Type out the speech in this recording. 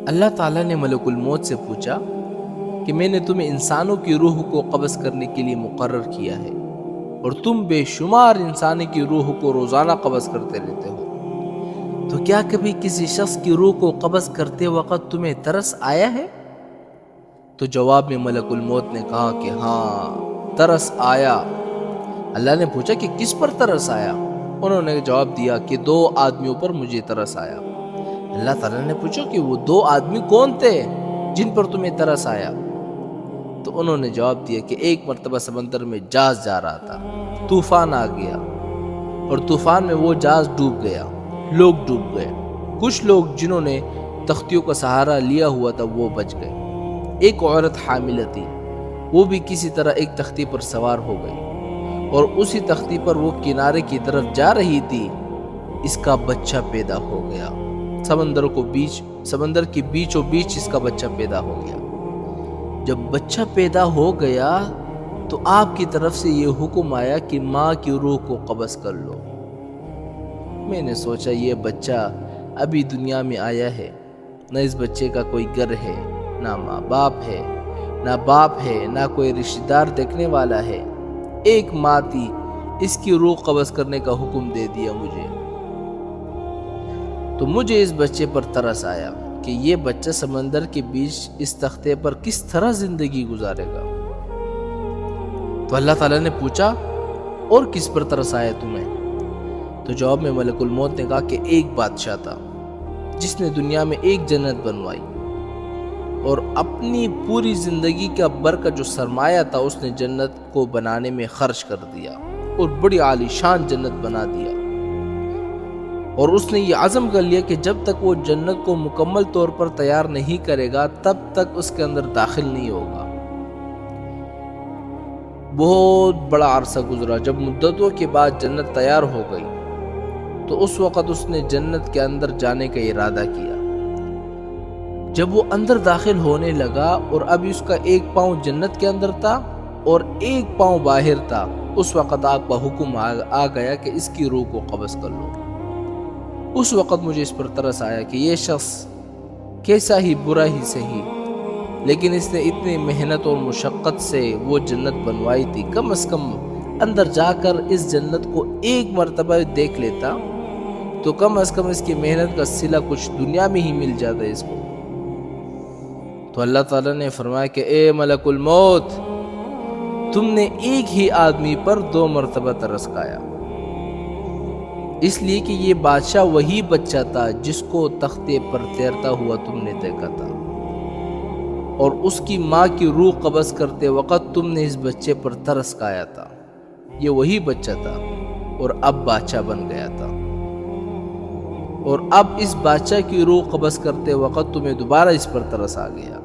اللہ تعالیٰ نے ملک الموت سے پوچھا کہ میں نے تمہیں انسانوں کی روح کو قبض کرنے کے لیے مقرر کیا ہے اور تم بے شمار انسانی کی روح کو روزانہ قبض کرتے رہتے ہو، تو کیا کبھی کسی شخص کی روح کو قبض کرتے وقت تمہیں ترس آیا ہے؟ تو جواب میں ملک الموت نے کہا کہ ہاں، ترس آیا۔ اللہ نے پوچھا کہ کس پر ترس آیا؟ انہوں نے جواب دیا کہ 2 آدمیوں پر مجھے ترس آیا۔ اللہ تعالیٰ نے پوچھا کہ وہ 2 آدمی کون تھے جن پر تمہیں ترس آیا؟ تو انہوں نے جواب دیا کہ ایک مرتبہ سمندر میں جہاز جا رہا تھا، طوفان آ گیا اور طوفان میں وہ جہاز ڈوب گیا، لوگ ڈوب گئے، کچھ لوگ جنہوں نے تختیوں کا سہارا لیا ہوا تھا وہ بچ گئے، ایک عورت حاملہ تھی، وہ بھی کسی طرح ایک تختی پر سوار ہو گئی اور اسی تختی پر وہ کنارے کی طرف جا رہی تھی، اس کا بچہ پیدا ہو گیا، سمندر کے بیچوں بیچ اس کا بچہ پیدا ہو گیا۔ جب بچہ پیدا ہو گیا تو آپ کی طرف سے یہ حکم آیا کہ ماں کی روح کو قبض کر لو۔ میں نے سوچا یہ بچہ ابھی دنیا میں آیا ہے، نہ اس بچے کا کوئی گھر ہے، نہ ماں باپ ہے، نہ باپ ہے، نہ کوئی رشتہ دار دیکھنے والا ہے، ایک ماں تھی، اس کی روح قبض کرنے کا حکم دے دیا مجھے۔ تو مجھے اس بچے پر ترس آیا کہ یہ بچہ سمندر کے بیچ اس تختے پر کس طرح زندگی گزارے گا۔ تو اللہ تعالیٰ نے پوچھا اور کس پر ترس آیا تمہیں؟ تو جواب میں ملک الموت نے کہا کہ ایک بادشاہ تھا جس نے دنیا میں ایک جنت بنوائی اور اپنی پوری زندگی کا بھر کا جو سرمایہ تھا اس نے جنت کو بنانے میں خرچ کر دیا اور بڑی عالی شان جنت بنا دیا، اور اس نے یہ عزم کر لیا کہ جب تک وہ جنت کو مکمل طور پر تیار نہیں کرے گا تب تک اس کے اندر داخل نہیں ہوگا۔ بہت بڑا عرصہ گزرا، جب مدتوں کے بعد جنت تیار ہو گئی تو اس وقت اس نے جنت کے اندر جانے کا ارادہ کیا۔ جب وہ اندر داخل ہونے لگا اور اب اس کا ایک پاؤں جنت کے اندر تھا اور ایک پاؤں باہر تھا، اس وقت آپ کا حکم آ گیا کہ اس کی روح کو قبض کر لو۔ اس وقت مجھے اس پر ترس آیا کہ یہ شخص کیسا ہی برا ہی صحیح، لیکن اس نے اتنی محنت اور مشقت سے وہ جنت بنوائی تھی، کم از کم اندر جا کر اس جنت کو ایک مرتبہ دیکھ لیتا تو کم از کم اس کی محنت کا صلہ کچھ دنیا میں ہی مل جاتا ہے اس کو۔ تو اللہ تعالیٰ نے فرمایا کہ اے ملک الموت، تم نے ایک ہی آدمی پر 2 مرتبہ ترس کھایا، اس لیے کہ یہ بادشاہ وہی بچہ تھا جس کو تختے پر تیرتا ہوا تم نے دیکھا تھا، اور اس کی ماں کی روح قبض کرتے وقت تم نے اس بچے پر ترس کھایا تھا، یہ وہی بچہ تھا اور اب بادشاہ بن گیا تھا، اور اب اس بادشاہ کی روح قبض کرتے وقت تمہیں دوبارہ اس پر ترس آ گیا۔